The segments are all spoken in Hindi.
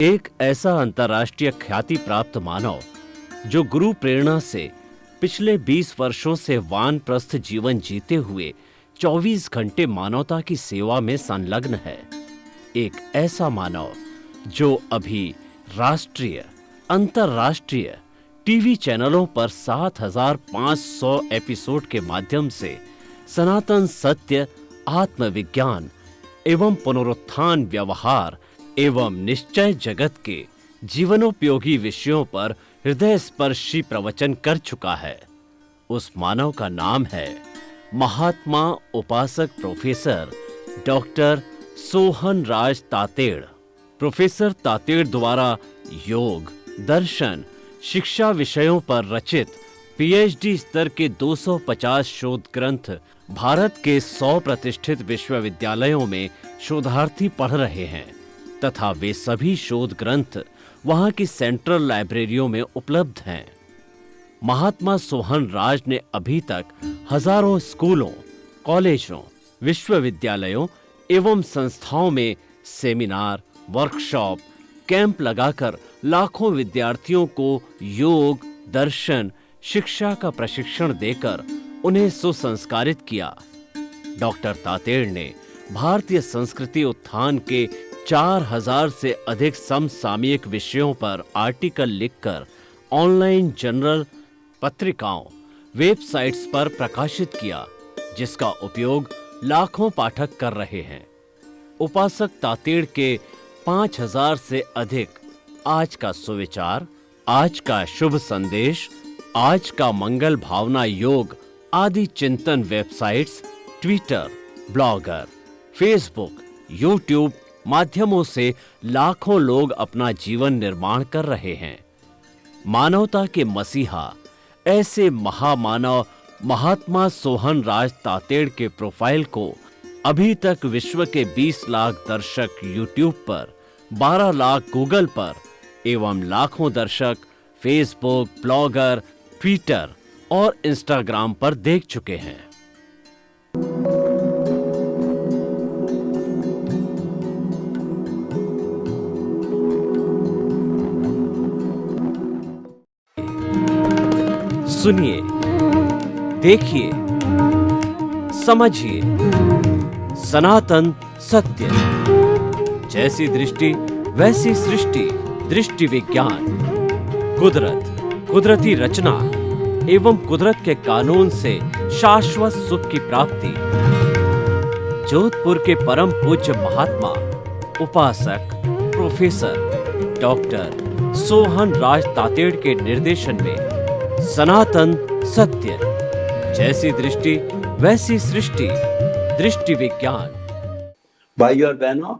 एक ऐसा अंतर्राष्ट्रीय ख्याति प्राप्त मानव जो गुरु प्रेरणा से पिछले 20 वर्षों से वानप्रस्थ जीवन जीते हुए 24 घंटे मानवता की सेवा में संलग्न है। एक ऐसा मानव जो अभी राष्ट्रीय, अंतर्राष्ट्रीय टीवी चैनलों पर 7,500 एपिसोड के माध्यम से सनातन सत्य, आत्मविज्ञान एवं पुनरुत्थान, व्यवहार एवं निश्चय जगत के जीवनोपयोगी विषयों पर हृदय स्पर्शी प्रवचन कर चुका है। उस मानव का नाम है महात्मा उपासक प्रोफेसर डॉक्टर सोहन राज तातेड़। प्रोफेसर तातेड़ द्वारा योग, दर्शन, शिक्षा विषयों पर रचित पीएचडी स्तर के 250 शोध ग्रंथ भारत के 100 प्रतिष्ठित विश्वविद्यालयों में शोधार्थी पढ़ रहे हैं तथा वे सभी शोध ग्रंथ वहां की सेंट्रल लाइब्रेरियों में उपलब्ध हैं। महात्मा सोहन राज ने अभी तक हजारों स्कूलों, कॉलेजों, विश्वविद्यालयों एवं संस्थाओं में सेमिनार, वर्कशॉप, कैंप लगाकर लाखों विद्यार्थियों को योग, दर्शन, शिक्षा का प्रशिक्षण देकर उन्हें सुसंस्कारित किया। डॉक्टर तातेड़ ने भारतीय संस्कृति उत्थान के 4,000 से अधिक समसामयिक विषयों पर आर्टिकल लिखकर ऑनलाइन जर्नल, पत्रिकाओं, वेबसाइट्स पर प्रकाशित किया, जिसका उपयोग लाखों पाठक कर रहे हैं। उपासक तातेड़ के 5,000 से अधिक आज का सुविचार, आज का शुभ संदेश, आज का मंगल भावना योग आदि चिंतन websites, Twitter, blogger, Facebook, YouTube माध्यमों से लाखों लोग अपना जीवन निर्माण कर रहे हैं। मानवता के मसीहा ऐसे महामानव महात्मा सोहन राज तातेड़ के प्रोफाइल को अभी तक विश्व के 20 लाख दर्शक यूट्यूब पर, 12 लाख गूगल पर एवं लाखों दर्शक फेसबुक, ब्लॉगर, ट्विटर और इंस्टाग्राम पर देख चुके हैं। सुनिए, देखिए, समझिए सनातन सत्य। जैसी दृष्टि वैसी सृष्टि, दृष्टि विज्ञान, कुदरत, कुदरती रचना एवं कुदरत के कानून से शाश्वत सुख की प्राप्ति। जोधपुर के परम पूज्य महात्मा उपासक प्रोफेसर डॉक्टर सोहन राज तातेड़ के निर्देशन में सनातन सत्य। जैसी दृष्टि वैसी सृष्टि, दृष्टि विज्ञान। भाइयों और बहनों,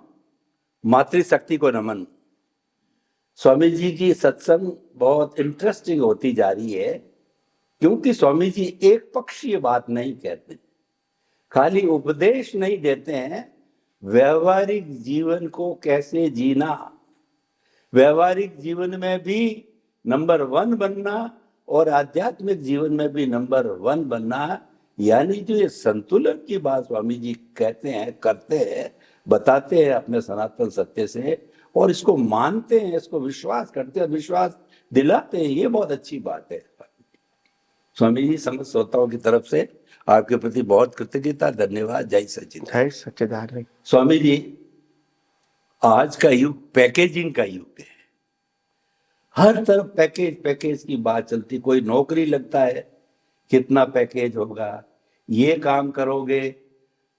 मातृशक्ति को नमन। स्वामी जी की सत्संग बहुत इंटरेस्टिंग होती जा रही है, क्योंकि स्वामी जी एक पक्षीय बात नहीं कहते, खाली उपदेश नहीं देते हैं। व्यवहारिक जीवन को कैसे जीना, व्यवहारिक जीवन में भी नंबर 1 बनना और आध्यात्मिक जीवन में भी नंबर 1 बनना, यानी जो ये संतुलन की बात स्वामी जी कहते हैं, करते हैं, बताते हैं अपने सनातन सत्य से, और इसको मानते हैं, इसको विश्वास करते हैं, विश्वास दिलाते हैं। ये बहुत अच्छी बात है। स्वामी जी समस्त श्रोताओं की तरफ से आपके प्रति बहुत कृतज्ञता, धन्यवाद। जय सच्चिदानंद। जय सच्चिदानंद। स्वामी जी, आज का युग पैकेजिंग का युग है। हर तरफ पैकेज की बात चलती। कोई नौकरी लगता है, कितना पैकेज होगा, ये काम करोगे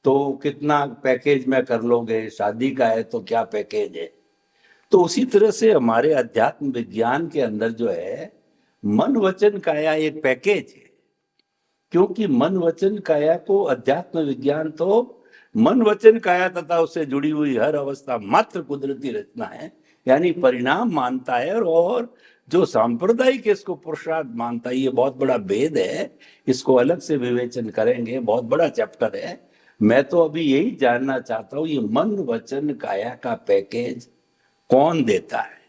तो कितना पैकेज में कर लोगे, शादी का है तो क्या पैकेज है। तो उसी तरह से हमारे अध्यात्म विज्ञान के अंदर जो है, मन वचन काया एक पैकेज है। क्योंकि मन वचन काया को अध्यात्म विज्ञान तो मन वचन काया तथा उससे जुड़ी हुई हर अवस्था मात्र कुदरती रचना है, यानी परिणाम मानता है। और जो सांप्रदायिक इसको पुरुषार्थ मानता है, ये बहुत बड़ा भेद है। इसको अलग से विवेचन करेंगे, बहुत बड़ा चैप्टर है। मैं तो अभी यही जानना चाहता हूं, ये मन वचन काया का पैकेज कौन देता है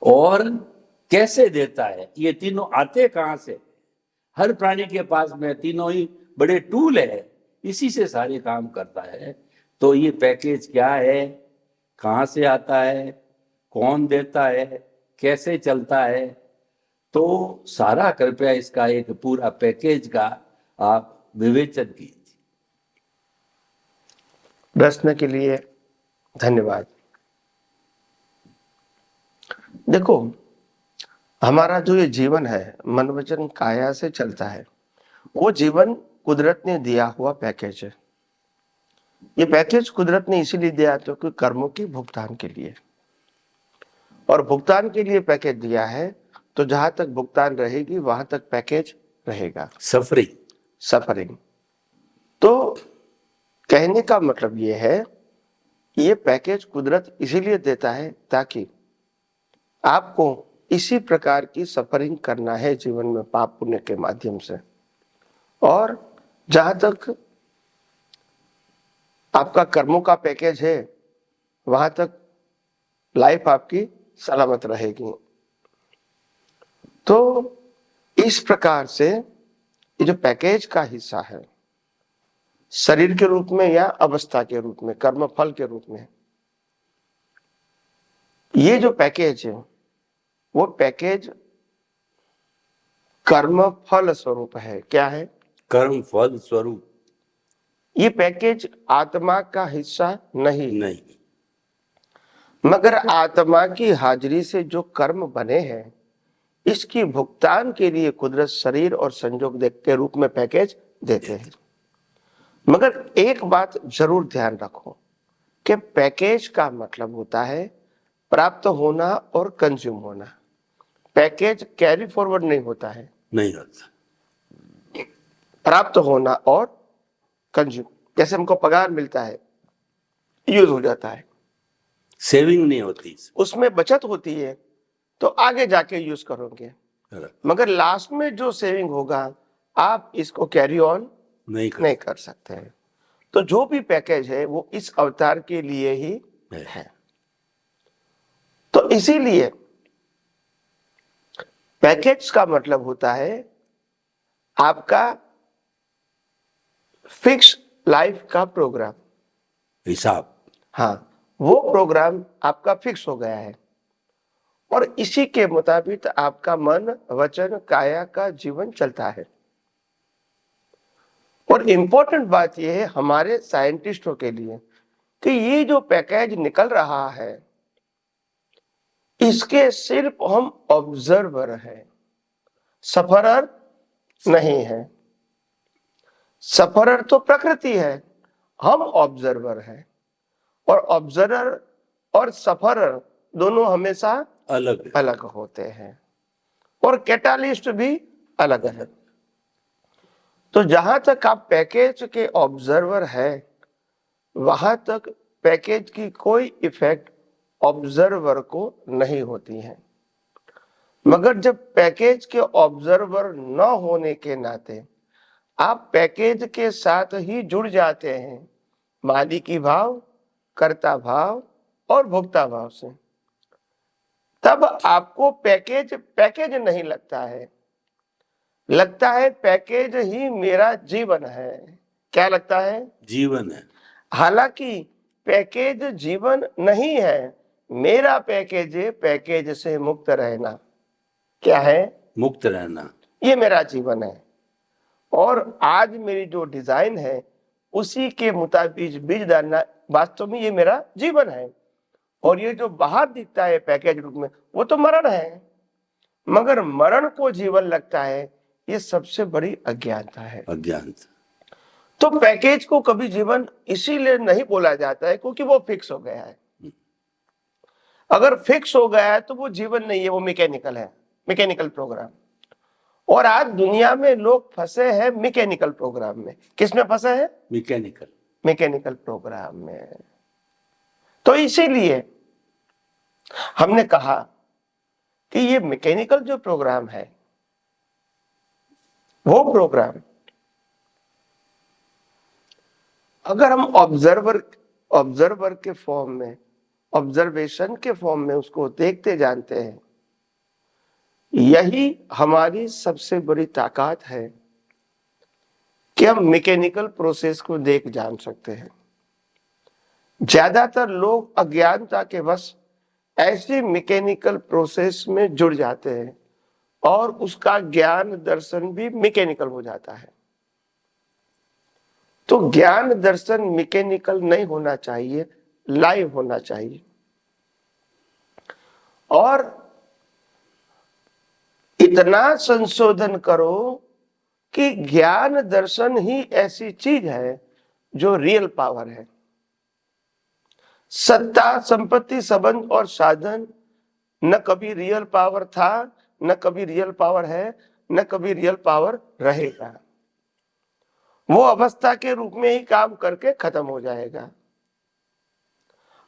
और कैसे देता है। ये तीनों आते कहां से? हर प्राणी के पास में तीनों ही बड़े टूल है, इसी से सारे काम करता है। तो ये पैकेज क्या है, कहाँ से आता है कौन देता है, कैसे चलता है, तो सारा कृपया इसका एक पूरा पैकेज का आप विवेचन कीजिए। प्रश्न के लिए धन्यवाद। देखो, हमारा जो ये जीवन है मन वचन काया से चलता है, वो जीवन कुदरत ने दिया हुआ पैकेज है। ये पैकेज कुदरत ने इसीलिए दिया क्योंकि कर्मों के भुगतान के लिए, और भुगतान के लिए पैकेज दिया है, तो जहां तक भुगतान रहेगी वहां तक पैकेज रहेगा, सफरिंग। तो कहने का मतलब ये है, ये पैकेज कुदरत इसीलिए देता है ताकि आपको इसी प्रकार की सफरिंग करना है जीवन में पाप पुण्य के माध्यम से, और जहां तक आपका कर्मों का पैकेज है वहां तक लाइफ आपकी सलामत रहेगी। तो इस प्रकार से ये जो पैकेज का हिस्सा है, शरीर के रूप में या अवस्था के रूप में, कर्म फल के रूप में, ये जो पैकेज है वो पैकेज कर्म फल स्वरूप है। क्या है? कर्म फल स्वरूप। ये पैकेज आत्मा का हिस्सा नहीं, नहीं। मगर आत्मा की हाजिरी से जो कर्म बने हैं, इसकी भुगतान के लिए कुदरत शरीर और संयोग के रूप में पैकेज देते हैं। मगर एक बात जरूर ध्यान रखो कि पैकेज का मतलब होता है प्राप्त होना और कंज्यूम होना। पैकेज कैरी फॉरवर्ड नहीं होता है, नहीं होता। प्राप्त होना और कंज्यूम। जैसे हमको पगार मिलता है, यूज हो जाता है, सेविंग नहीं होती, उसमें बचत होती है, तो आगे जाके यूज करोगे। मगर लास्ट में जो सेविंग होगा आप इसको कैरी ऑन नहीं कर सकते हैं। तो जो भी पैकेज है वो इस अवतार के लिए ही है। तो इसीलिए पैकेज का मतलब होता है आपका फिक्स लाइफ का प्रोग्राम, हिसाब। हाँ, वो प्रोग्राम आपका फिक्स हो गया है, और इसी के मुताबिक आपका मन वचन काया का जीवन चलता है। और इंपॉर्टेंट बात यह है हमारे साइंटिस्टों के लिए कि ये जो पैकेज निकल रहा है, इसके सिर्फ हम ऑब्जर्वर हैं, सफरर नहीं है। सफरर तो प्रकृति है, हम ऑब्जर्वर हैं, और ऑब्जर्वर और सफरर दोनों हमेशा अलग अलग होते हैं, और कैटालिस्ट भी अलग है। तो जहां तक आप पैकेज के ऑब्जर्वर है, वहां तक पैकेज की कोई इफेक्ट ऑब्जर्वर को नहीं होती है। मगर जब पैकेज के ऑब्जर्वर न होने के नाते आप पैकेज के साथ ही जुड़ जाते हैं, मालिकी भाव, कर्ता भाव और भोक्ता भाव से, तब आपको पैकेज नहीं लगता है, लगता है पैकेज ही मेरा जीवन है। क्या लगता है? जीवन है। हालांकि पैकेज जीवन नहीं है, मेरा पैकेज है पैकेज से मुक्त रहना। क्या है? मुक्त रहना। ये मेरा जीवन है, और आज मेरी जो डिजाइन है उसी के मुताबिक बीज डालना, वास्तव में ये मेरा जीवन है। और ये जो बाहर दिखता है पैकेज रूप में, वो तो मरण है, मगर मरण को जीवन लगता है, ये सबसे बड़ी अज्ञानता है। अज्ञानता। तो पैकेज को कभी जीवन इसीलिए नहीं बोला जाता है क्योंकि वो फिक्स हो गया है। अगर फिक्स हो गया है तो वो जीवन नहीं है, वो मैकेनिकल है, मैकेनिकल प्रोग्राम। और आज दुनिया में लोग फंसे हैं मैकेनिकल प्रोग्राम में। किसमें फंसे हैं? मैकेनिकल प्रोग्राम में। तो इसीलिए हमने कहा कि ये मैकेनिकल जो प्रोग्राम है, वो प्रोग्राम अगर हम ऑब्जर्वर के फॉर्म में, ऑब्जर्वेशन के फॉर्म में उसको देखते जानते हैं, यही हमारी सबसे बड़ी ताकत है कि हम मैकेनिकल प्रोसेस को देख जान सकते हैं। ज्यादातर लोग अज्ञानता के वश ऐसी मैकेनिकल प्रोसेस में जुड़ जाते हैं और उसका ज्ञान दर्शन भी मैकेनिकल हो जाता है। तो ज्ञान दर्शन मैकेनिकल नहीं होना चाहिए, लाइव होना चाहिए। और इतना संशोधन करो कि ज्ञान दर्शन ही ऐसी चीज है जो रियल पावर है। सत्ता, संपत्ति, संबंध और साधन न कभी रियल पावर था, न कभी रियल पावर है, न कभी रियल पावर रहेगा। वो अवस्था के रूप में ही काम करके खत्म हो जाएगा।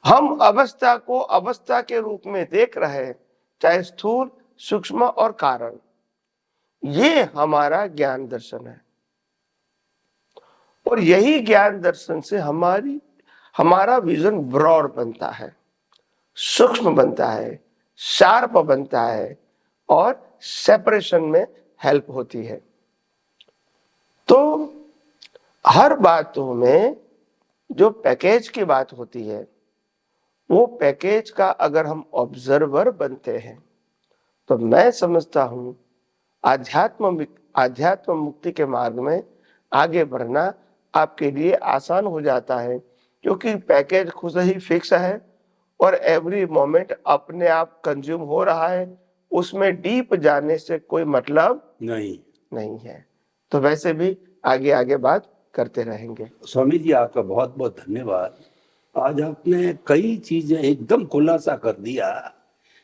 हम अवस्था को अवस्था के रूप में देख रहे हैं, चाहे स्थूल, सूक्ष्म और कारण। ये हमारा ज्ञान दर्शन है और यही ज्ञान दर्शन से हमारा विजन ब्रॉड बनता है, सूक्ष्म बनता है, शार्प बनता है और सेपरेशन में हेल्प होती है। तो हर बातों में जो पैकेज की बात होती है, वो पैकेज का अगर हम ऑब्जर्वर बनते हैं तो मैं समझता हूं आध्यात्म मुक्ति के मार्ग में आगे बढ़ना आपके लिए आसान हो जाता है, क्योंकि पैकेज खुद ही फिक्स है और एवरी मोमेंट अपने आप कंज्यूम हो रहा है। उसमें डीप जाने से कोई मतलब नहीं है। तो वैसे भी आगे आगे बात करते रहेंगे। स्वामी जी, आपका बहुत बहुत धन्यवाद। आज आपने कई चीजें एकदम खुलासा कर दिया।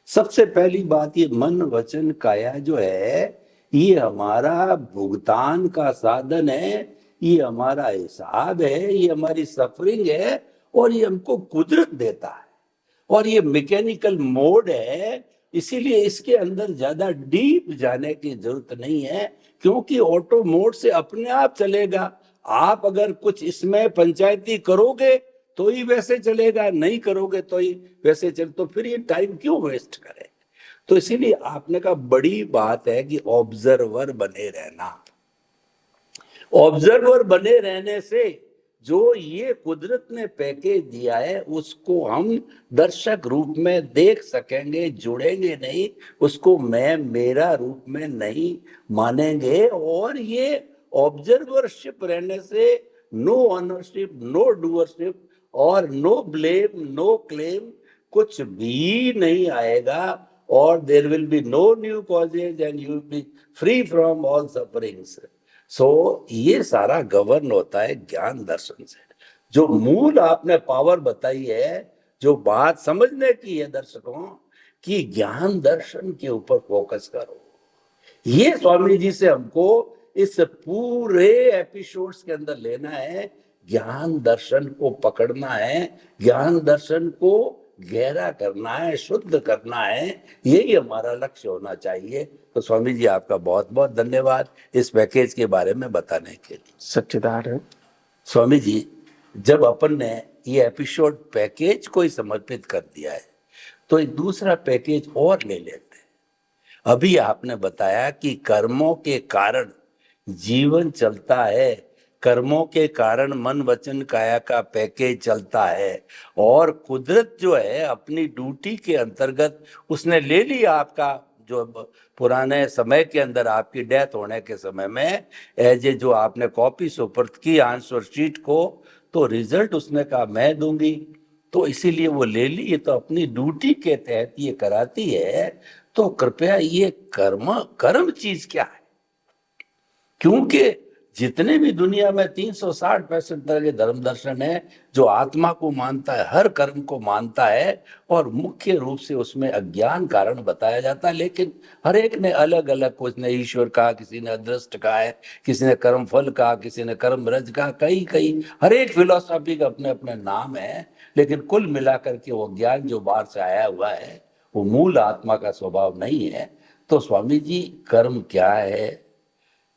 सबसे पहली बात, ये मन वचन काया जो है, ये हमारा भुगतान का साधन है, ये हमारा हिसाब है, ये हमारी सफरिंग है और ये हमको कुदरत देता है और ये मैकेनिकल मोड है। इसीलिए इसके अंदर ज्यादा डीप जाने की जरूरत नहीं है, क्योंकि ऑटो मोड से अपने आप चलेगा। आप अगर कुछ इसमें पंचायती करोगे तो ही वैसे चलेगा, नहीं करोगे तो ही वैसे चल, तो फिर ये टाइम क्यों वेस्ट करें। तो इसीलिए आपने कहा बड़ी बात है कि ऑब्जर्वर बने रहना। ऑब्जर्वर बने रहने से जो ये कुदरत ने पैकेज दिया है उसको हम दर्शक रूप में देख सकेंगे, जुड़ेंगे नहीं, उसको मैं मेरा रूप में नहीं मानेंगे। और ये ऑब्जर्वरशिप रहने से नो ऑनरशिप, नो डूअरशिप और नो ब्लेम, नो क्लेम, कुछ भी नहीं आएगा। और there will be no new causes and you will be free from all sufferings. So ये सारा गवर्न होता है ज्ञान दर्शन से। जो मूल आपने पावर बताई है, जो बात समझने की है दर्शकों, कि ज्ञान दर्शन के ऊपर फोकस करो। ये स्वामी जी से हमको इस पूरे एपिसोड्स के अंदर लेना है। ज्ञान दर्शन को पकड़ना है, ज्ञान दर्शन को गहरा करना है, शुद्ध करना है, यही हमारा लक्ष्य होना चाहिए। तो स्वामी जी, आपका बहुत बहुत धन्यवाद इस पैकेज के बारे में बताने के लिए। सच्चिदानंद। स्वामी जी, जब अपन ने ये एपिसोड पैकेज को ही समर्पित कर दिया है तो एक दूसरा पैकेज और ले लेते हैं। अभी आपने बताया कि कर्मों के कारण जीवन चलता है, कर्मों के कारण मन वचन काया का पैकेज चलता है और कुदरत जो है अपनी ड्यूटी के अंतर्गत उसने ले लिया आपका, जो पुराने समय के अंदर आपकी डेथ होने के समय में एज ए जो आपने कॉपी सुपुर्द की आंसर शीट को, तो रिजल्ट उसने कहा मैं दूंगी। तो इसीलिए वो ले ली, ये तो अपनी ड्यूटी के तहत ये कराती है। तो कृपया ये कर्म चीज क्या है, क्योंकि जितने भी दुनिया में 360-65 तरह के धर्म दर्शन है, जो आत्मा को मानता है, हर कर्म को मानता है और मुख्य रूप से उसमें अज्ञान कारण बताया जाता है। लेकिन हर एक ने अलग अलग, कुछ ने ईश्वर कहा, किसी ने अदृष्ट कहा है, किसी ने कर्म फल कहा, किसी ने कर्म रज कहा, कई हर एक फिलोसॉफी का अपने अपने नाम है। लेकिन कुल मिलाकर के वो ज्ञान जो बाहर से आया हुआ है वो मूल आत्मा का स्वभाव नहीं है। तो स्वामी जी, कर्म क्या है,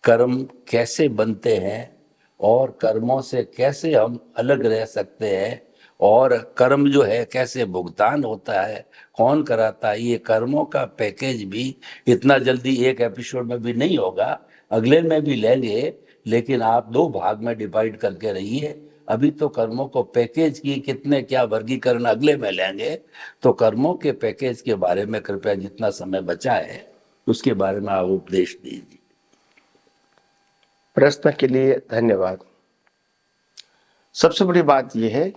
कर्म कैसे बनते हैं और कर्मों से कैसे हम अलग रह सकते हैं, और कर्म जो है कैसे भुगतान होता है, कौन कराता है, ये कर्मों का पैकेज भी इतना जल्दी एक एपिसोड में भी नहीं होगा, अगले में भी लेंगे। लेकिन आप 2 भाग में डिवाइड करके रहिए। अभी तो कर्मों को पैकेज की कितने क्या वर्गीकरण अगले में लेंगे, तो कर्मों के पैकेज के बारे में कृपया जितना समय बचा है उसके बारे में आप उपदेश दीजिए। प्रश्न के लिए धन्यवाद। सबसे बड़ी बात यह है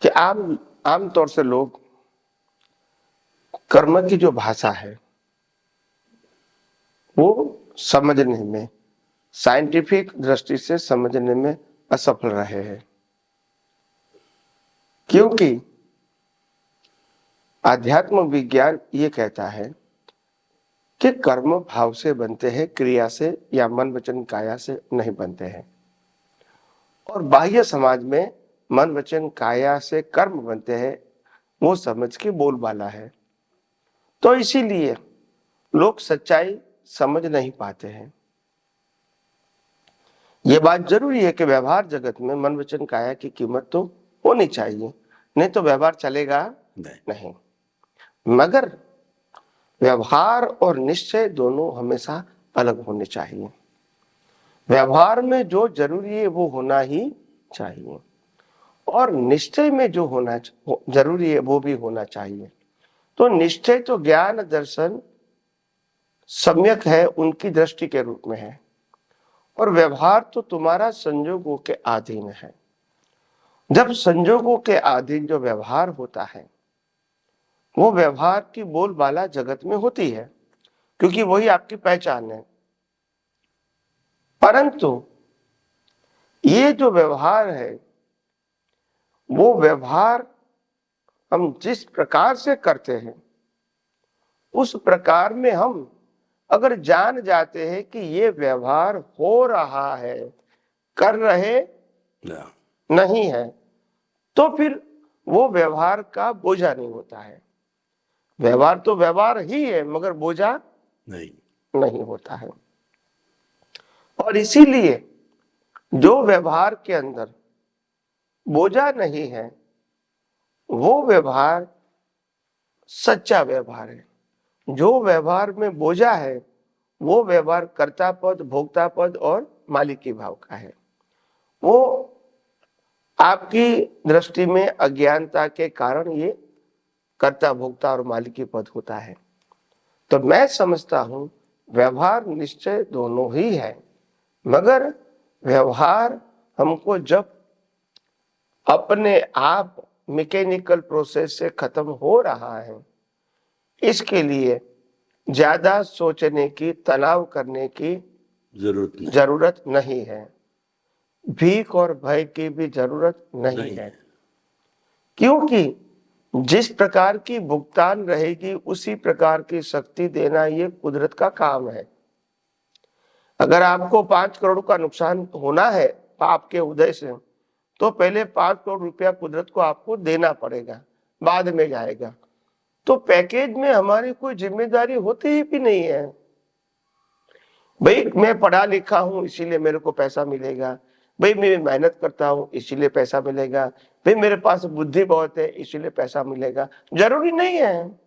कि आमतौर से लोग कर्म की जो भाषा है वो समझने में, साइंटिफिक दृष्टि से समझने में असफल रहे हैं, क्योंकि आध्यात्म विज्ञान ये कहता है कि कर्म भाव से बनते हैं, क्रिया से या मन वचन काया से नहीं बनते हैं। और बाह्य समाज में मन वचन काया से कर्म बनते हैं, वो समझ के बोलबाला है। तो इसीलिए लोग सच्चाई समझ नहीं पाते हैं। ये बात जरूरी है कि व्यवहार जगत में मन वचन काया की कीमत तो होनी चाहिए, नहीं तो व्यवहार चलेगा नहीं। मगर व्यवहार और निश्चय दोनों हमेशा अलग होने चाहिए। व्यवहार में जो जरूरी है वो होना ही चाहिए, और निश्चय में जो होना जरूरी है वो भी होना चाहिए। तो निश्चय तो ज्ञान दर्शन सम्यक है, उनकी दृष्टि के रूप में है, और व्यवहार तो तुम्हारा संजोगों के अधीन है। जब संजोगों के अधीन जो व्यवहार होता है वो व्यवहार की बोलबाला जगत में होती है, क्योंकि वही आपकी पहचान है। परंतु ये जो व्यवहार है वो व्यवहार हम जिस प्रकार से करते हैं उस प्रकार में हम अगर जान जाते हैं कि ये व्यवहार हो रहा है, कर रहे नहीं है, तो फिर वो व्यवहार का बोझा नहीं होता है। व्यवहार तो व्यवहार ही है, मगर बोझा नहीं होता है। और इसीलिए जो व्यवहार के अंदर बोझा नहीं है वो व्यवहार सच्चा व्यवहार है। जो व्यवहार में बोझा है वो व्यवहार कर्ता पद, भोक्ता पद और मालिकी भाव का है। वो आपकी दृष्टि में अज्ञानता के कारण ये कर्ता, भोक्ता और मालिकी पद होता है। तो मैं समझता हूं व्यवहार निश्चय दोनों ही है, मगर व्यवहार हमको जब अपने आप मैकेनिकल प्रोसेस से खत्म हो रहा है, इसके लिए ज्यादा सोचने की, तनाव करने की जरूरत नहीं है। भीख और भय की भी जरूरत नहीं है, क्योंकि जिस प्रकार की भुगतान रहेगी उसी प्रकार की शक्ति देना ये कुदरत का काम है। अगर आपको 5 करोड़ का नुकसान होना है पाप के उदय से, तो पहले 5 करोड़ रुपया कुदरत को आपको देना पड़ेगा, बाद में जाएगा। तो पैकेज में हमारी कोई जिम्मेदारी होती ही भी नहीं है। भाई मैं पढ़ा लिखा हूं इसीलिए मेरे को पैसा मिलेगा, भाई मैं मेहनत करता हूं इसीलिए पैसा मिलेगा, भाई मेरे पास बुद्धि बहुत है इसीलिए पैसा मिलेगा। जरूरी नहीं है।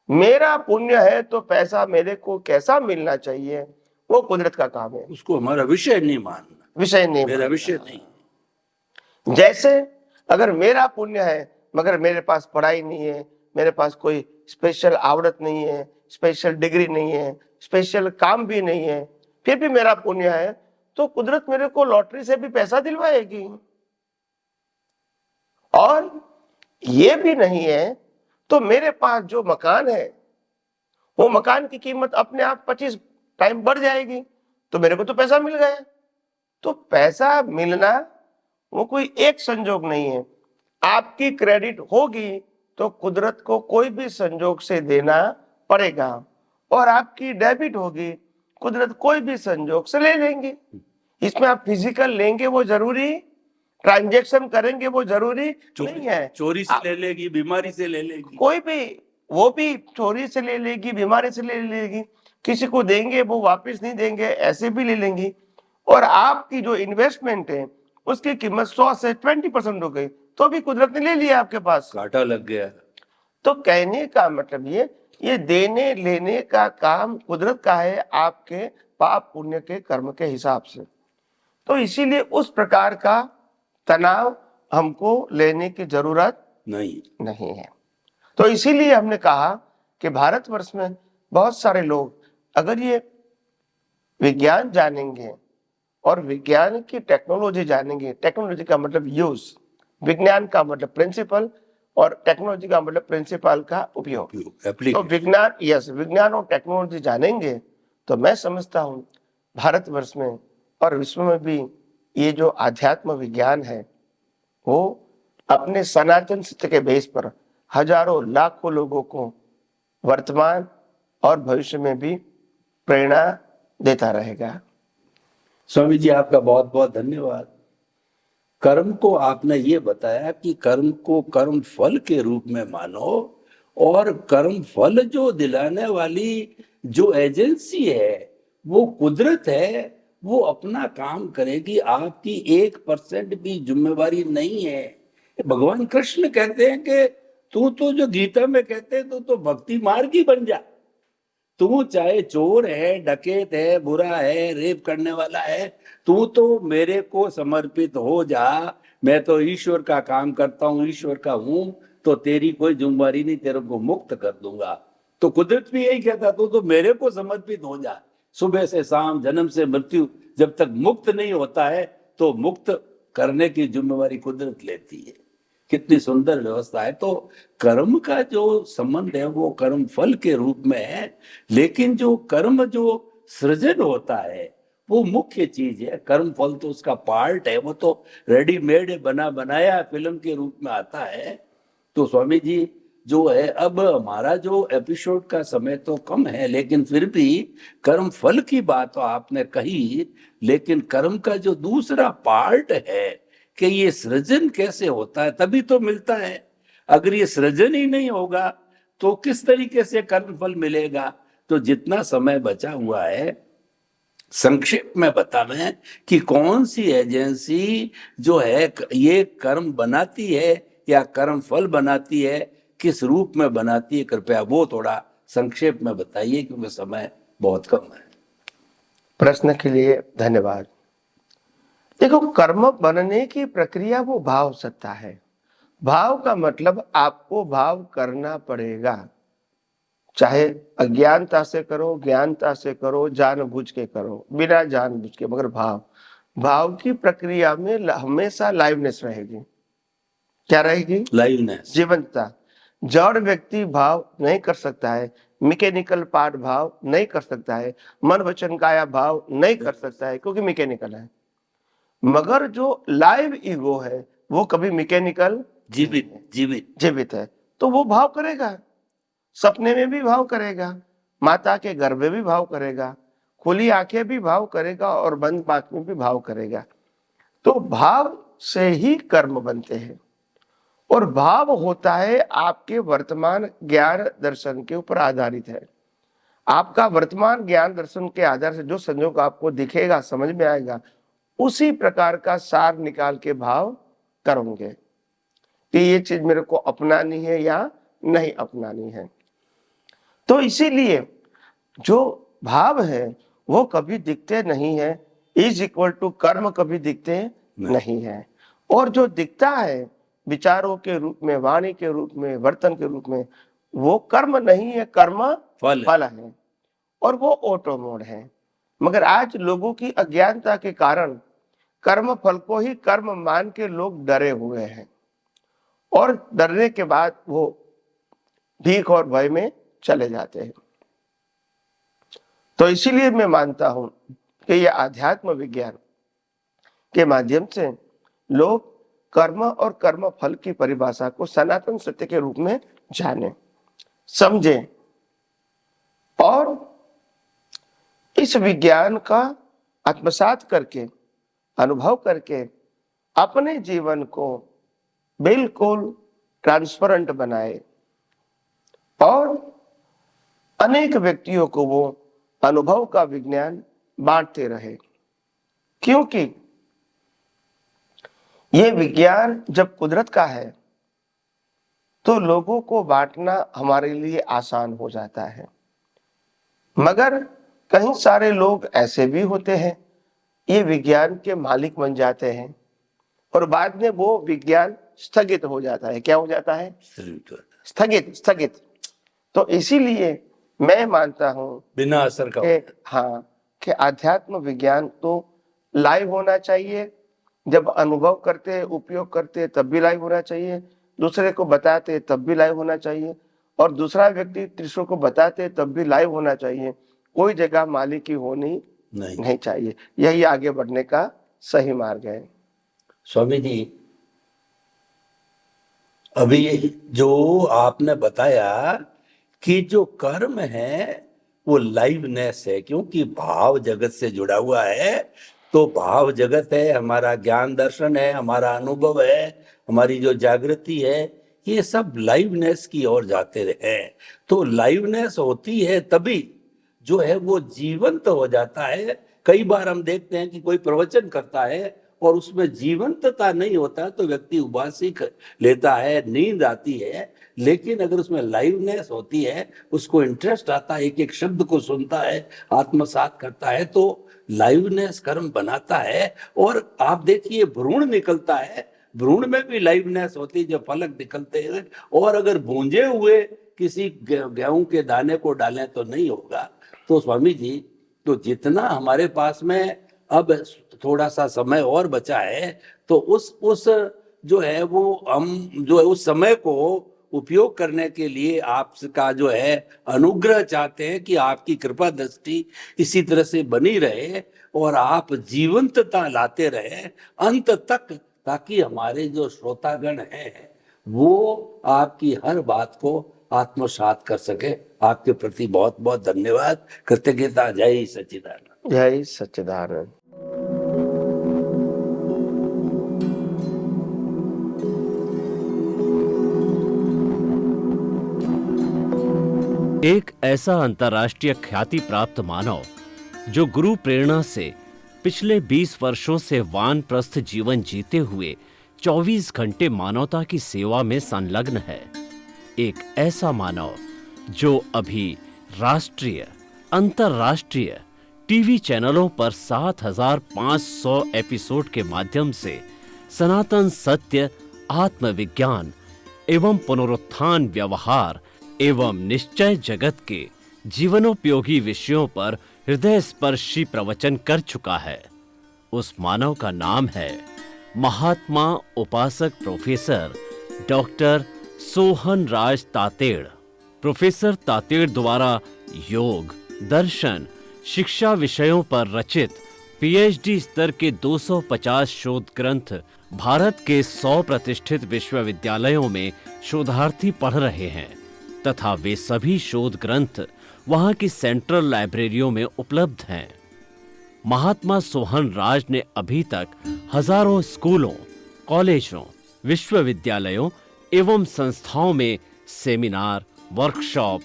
मेरा पुण्य है तो पैसा मेरे को कैसा मिलना चाहिए वो कुदरत का काम है। उसको हमारा विषय नहीं मानना, विषय नहीं, मेरा विषय नहीं। जैसे अगर मेरा पुण्य है मगर मेरे पास पढ़ाई नहीं है, मेरे पास कोई स्पेशल आवड़त नहीं है, स्पेशल डिग्री नहीं है, स्पेशल काम भी नहीं है, फिर भी मेरा पुण्य है, तो कुदरत मेरे को लॉटरी से भी पैसा दिलवाएगी। और ये भी नहीं है तो मेरे पास जो मकान है वो मकान की कीमत अपने आप 25 टाइम बढ़ जाएगी, तो मेरे को तो पैसा मिल गया। तो पैसा मिलना वो कोई एक संजोग नहीं है। आपकी क्रेडिट होगी तो कुदरत को कोई भी संजोग से देना पड़ेगा, और आपकी डेबिट होगी कुदरत कोई भी संजोग से ले लेंगे। इसमें आप फिजिकल लेंगे वो जरूरी, ट्रांजैक्शन करेंगे वो जरूरी नहीं है। चोरी से ले लेगी, बीमारी से ले लेगी, कोई भी, वो भी चोरी से ले लेगी, बीमारी से ले लेगी, किसी को देंगे वो वापस नहीं देंगे, ऐसे भी ले लेंगी। और आपकी जो इन्वेस्टमेंट है उसकी कीमत 100 से 20% हो गई तो भी कुदरत ने ले लिया, आपके पास कांटा लग गया। तो कहने का मतलब ये देने लेने का काम कुदरत का है, आपके पाप पुण्य के कर्म के हिसाब से। तो इसीलिए उस प्रकार का तनाव हमको लेने की जरूरत नहीं। नहीं है। तो इसीलिए हमने कहा कि भारतवर्ष में बहुत सारे लोग अगर ये विज्ञान जानेंगे और विज्ञान की टेक्नोलॉजी जानेंगे, टेक्नोलॉजी का मतलब यूज, विज्ञान का मतलब प्रिंसिपल और टेक्नोलॉजी का मतलब प्रिंसिपल का उपयोग। तो एप्लीकेशन। विज्ञान और टेक्नोलॉजी जानेंगे तो मैं समझता हूं भारतवर्ष में और विश्व में भी ये जो आध्यात्म विज्ञान है वो अपने सनातन सत्य के बेस पर हजारों लाखों लोगों को वर्तमान और भविष्य में भी प्रेरणा देता रहेगा। स्वामी जी आपका बहुत बहुत धन्यवाद। कर्म को आपने ये बताया कि कर्म को कर्म फल के रूप में मानो, और कर्म फल जो दिलाने वाली जो एजेंसी है वो कुदरत है, वो अपना काम करेगी, आपकी 1% भी जिम्मेवारी नहीं है। भगवान कृष्ण कहते हैं कि तू तो, जो गीता में कहते हैं, तू तो भक्ति मार्ग ही बन जा। तू चाहे चोर है, डकैत है, बुरा है, रेप करने वाला है, तू तो मेरे को समर्पित हो जा। मैं तो ईश्वर का काम करता हूँ, ईश्वर का हूं, तो तेरी कोई जिम्मेवारी नहीं, तेरे को मुक्त कर दूंगा। तो कुदरत भी यही कहता, तू तो मेरे को समर्पित हो जा। सुबह से शाम, जन्म से मृत्यु, जब तक मुक्त नहीं होता है तो मुक्त करने की जिम्मेवारी कुदरत लेती है। कितनी सुंदर व्यवस्था है। तो कर्म का जो संबंध है वो कर्म फल के रूप में है, लेकिन जो कर्म जो सृजन होता है वो मुख्य चीज है। कर्म फल तो उसका पार्ट है, वो तो रेडीमेड बना बनाया फिल्म के रूप में आता है। तो स्वामी जी जो है, अब हमारा जो एपिसोड का समय तो कम है, लेकिन फिर भी कर्म फल की बात तो आपने कही, लेकिन कर्म का जो दूसरा पार्ट है कि ये सृजन कैसे होता है, तभी तो मिलता है। अगर ये सृजन ही नहीं होगा तो किस तरीके से कर्म फल मिलेगा। तो जितना समय बचा हुआ है संक्षेप में बता दें कि कौन सी एजेंसी जो है ये कर्म बनाती है या कर्म फल बनाती है, किस रूप में बनाती है, कृपया वो थोड़ा संक्षेप में बताइए, क्योंकि समय बहुत कम है। प्रश्न के लिए धन्यवाद। देखो, कर्म बनने की प्रक्रिया वो भाव सत्ता है। भाव का मतलब आपको भाव करना पड़ेगा, चाहे अज्ञानता से करो, ज्ञानता से करो, जानबूझ के करो, बिना जानबूझ के, मगर भाव की प्रक्रिया में हमेशा लाइवनेस रहेगी। क्या रहेगी? लाइवनेस। जीवंतता। जड़ व्यक्ति भाव नहीं कर सकता है, मैकेनिकल पार्ट भाव नहीं कर सकता है, मन वचन काया भाव नहीं कर सकता है, क्योंकि मैकेनिकल है। मगर जो लाइव ईगो है वो कभी मैकेनिकल, जीवित है, तो वो भाव करेगा। सपने में भी भाव करेगा, माता के गर्भ में भी भाव करेगा, खुली आंखें भी भाव करेगा और बंद आंख में भी भाव करेगा। तो भाव से ही कर्म बनते हैं, और भाव होता है आपके वर्तमान ज्ञान दर्शन के ऊपर आधारित है। आपका वर्तमान ज्ञान दर्शन के आधार से जो संयोग आपको दिखेगा, समझ में आएगा, उसी प्रकार का सार निकाल के भाव करोगे कि ये चीज मेरे को अपनानी है या नहीं अपनानी है। तो इसीलिए जो भाव है वो कभी दिखते नहीं है, इज इक्वल टू कर्म कभी दिखते नहीं है। और जो दिखता है विचारों के रूप में, वाणी के रूप में, वर्तन के रूप में, वो कर्म नहीं है, कर्म फल है, और वो ऑटो मोड है। मगर आज लोगों की अज्ञानता के कारण कर्म फल को ही कर्म मान के लोग डरे हुए हैं, और डरने के बाद वो भीख और भय में चले जाते हैं। तो इसीलिए मैं मानता हूं कि यह आध्यात्म विज्ञान के माध्यम से लोग कर्म और कर्म फल की परिभाषा को सनातन सत्य के रूप में जाने, समझें, और इस विज्ञान का आत्मसात करके, अनुभव करके अपने जीवन को बिल्कुल ट्रांसपेरेंट बनाए और अनेक व्यक्तियों को वो अनुभव का विज्ञान बांटते रहे। क्योंकि ये विज्ञान जब कुदरत का है तो लोगों को बांटना हमारे लिए आसान हो जाता है। मगर कई सारे लोग ऐसे भी होते हैं, ये विज्ञान के मालिक बन जाते हैं और बाद में वो विज्ञान स्थगित हो जाता है। क्या हो जाता है? स्थगित। तो इसीलिए मैं मानता हूं बिना असर का कि अध्यात्म विज्ञान तो लाइव होना चाहिए। जब अनुभव करते उपयोग करते तब भी लाइव होना चाहिए, दूसरे को बताते तब भी लाइव होना चाहिए, और दूसरा व्यक्ति तीसरों को बताते तब भी लाइव होना चाहिए। कोई जगह मालिक की होनी नहीं चाहिए। यही आगे बढ़ने का सही मार्ग है। स्वामी जी, अभी जो आपने बताया कि जो कर्म है वो लाइवनेस है, क्योंकि भाव जगत से जुड़ा हुआ है। तो भाव जगत है, हमारा ज्ञान दर्शन है, हमारा अनुभव है, हमारी जो जागृति है, ये सब लाइवनेस की ओर जाते रहे। तो लाइवनेस होती है तभी जो है वो जीवंत हो जाता है। कई बार हम देखते हैं कि कोई प्रवचन करता है और उसमें जीवंतता नहीं होता तो व्यक्ति उबासी लेता है, नींद आती है। लेकिन अगर उसमें लाइवनेस होती है, उसको इंटरेस्ट आता है, एक एक शब्द को सुनता है, आत्मसात करता है, तो लाइवनेस कर्म बनाता है। और आप देखिए भ्रूण निकलता है, भ्रूण में भी लाइवनेस होती है, जो फलक निकलते हैं। और अगर भूंजे हुए किसी गेहूं के दाने को डालें तो नहीं होगा। तो स्वामी जी, तो जितना हमारे पास में अब थोड़ा सा समय और बचा है, तो उस जो है वो हम जो है उस समय को उपयोग करने के लिए आपका जो है अनुग्रह चाहते हैं कि आपकी कृपा दृष्टि इसी तरह से बनी रहे और आप जीवंतता लाते रहे अंत तक, ताकि हमारे जो श्रोतागण हैं वो आपकी हर बात को आत्मसात कर सके। आपके प्रति बहुत बहुत धन्यवाद, कृतज्ञता। जय सच्चिदानंद। जय सच्चिदानंद। एक ऐसा अंतर्राष्ट्रीय ख्याति प्राप्त मानव जो गुरु प्रेरणा से पिछले 20 वर्षों से वानप्रस्थ जीवन जीते हुए 24 घंटे मानवता की सेवा में संलग्न है। एक ऐसा मानव जो अभी राष्ट्रीय, अंतर्राष्ट्रीय टीवी चैनलों पर 7,500 एपिसोड के माध्यम से सनातन सत्य, आत्मविज्ञान एवं पुनरुत्थान, व्यवहार एवं निश्चय जगत के जीवनोपयोगी विषयों पर हृदय स्पर्शी प्रवचन कर चुका है। उस मानव का नाम है महात्मा उपासक प्रोफेसर डॉक्टर सोहन राज तातेड़। प्रोफेसर तातेड़ द्वारा योग, दर्शन, शिक्षा विषयों पर रचित पीएचडी स्तर के 250 शोध ग्रंथ भारत के 100 प्रतिष्ठित विश्वविद्यालयों में शोधार्थी पढ़ रहे हैं तथा वे सभी शोध ग्रंथ वहां की सेंट्रल लाइब्रेरियों में उपलब्ध हैं। महात्मा सोहन राज ने अभी तक हजारों स्कूलों, कॉलेजों, विश्वविद्यालयों एवं संस्थाओं में सेमिनार, वर्कशॉप,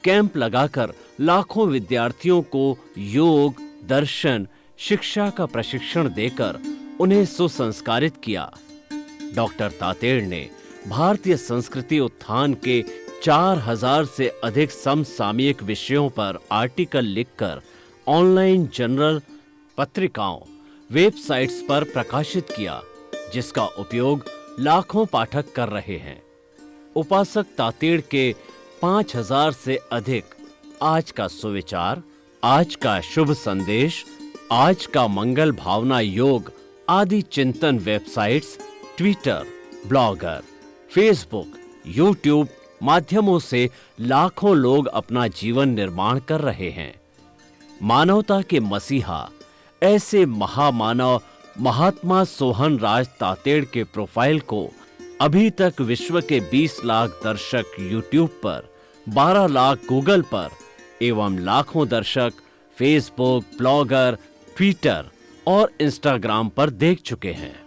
कैंप लगाकर लाखों विद्यार्थियों को योग, दर्शन, शिक्षा का प्रशिक्षण देकर उन्हें सुसंस्कारित किया। डॉक्टर तातेड़ ने भारतीय संस्कृति उत्थान के 4000 से अधिक समसामयिक विषयों पर आर्टिकल लिखकर ऑनलाइन जर्नल, पत्रिकाओं, वेबसाइट्स पर प्रकाशित किया, जिसका उपयोग लाखों पाठक कर रहे हैं। उपासक तातेड़ के 5000 से अधिक आज का सुविचार, आज का शुभ संदेश, आज का मंगल भावना योग आदि चिंतन websites, Twitter, blogger, Facebook, YouTube माध्यमों से लाखों लोग अपना जीवन निर्माण कर रहे हैं। मानवता के मसीहा ऐसे महामानव महात्मा सोहन राज तातेड़ के प्रोफाइल को अभी तक विश्व के 20 लाख दर्शक यूट्यूब पर, 12 लाख गूगल पर एवं लाखों दर्शक फेसबुक, ब्लॉगर, ट्विटर और इंस्टाग्राम पर देख चुके हैं।